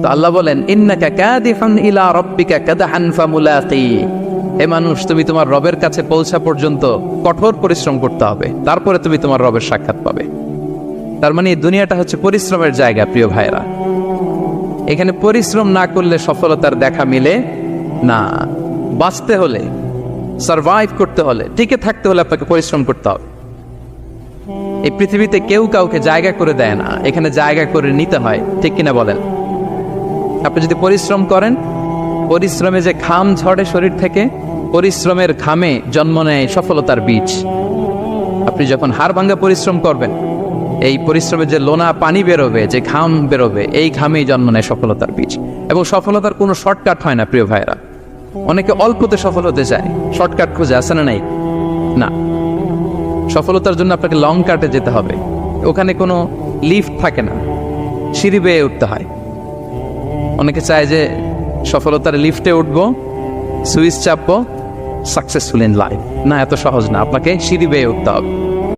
তো আল্লাহ বলেন, ইন্নাকা কাদিহুন ইলা রাব্বিকা কাদহান ফামুলাকি। হে মানুষ, তুমি তোমার রবের কাছে পৌঁছা পর্যন্ত কঠোর পরিশ্রম করতে হবে, তারপরে তুমি তোমার রবের সাক্ষাৎ পাবে। তার মানে এই দুনিয়াটা হচ্ছে পরিশ্রমের জায়গা প্রিয় ভাইরা। এখানে পরিশ্রম না করলে সফলতার দেখা মিলে না। বাঁচতে হলে, সারভাইভ করতে হলে, টিকে থাকতে হলে আপনাকে পরিশ্রম করতে হবে। এই পৃথিবীতে কেউ কাউকে জায়গা করে দেয় না, এখানে জায়গা করে নিতে হয়, ঠিক কিনা বলেন? আপনি যদি পরিশ্রম করেন, পরিশ্রমে যে ঘাম ঝরে শরীর থেকে, পরিশ্রমের ঘামে জন্ম নেয় সফলতার বীজ। আপনি যখন হাড় ভাঙ্গা পরিশ্রম করবেন, এই পরিশ্রমে যে লোনা পানি বেরোবে, যে ঘাম বেরোবে, এই ঘামেই জন্ম নেয় সফলতার বীজ। এবং সফলতার কোনো শর্টকাট হয় না প্রিয় ভাইরা। অনেকে অল্পতে সফল হতে চায়, শর্টকাট খুঁজে, আসে না? নাই না, সফলতার জন্য আপনাকে লং কাটে যেতে হবে। ওখানে কোনো লিফট থাকে না, সিঁড়ি বেয়ে উঠতে হয়। অনেকে চায় যে সফলতার লিফটে উঠবো, সুইচ চাপবো, সাকসেসফুল ইন লাইফ। না, এত সহজ না, আপনাকে সিঁড়ি বেয়ে উঠতে হবে।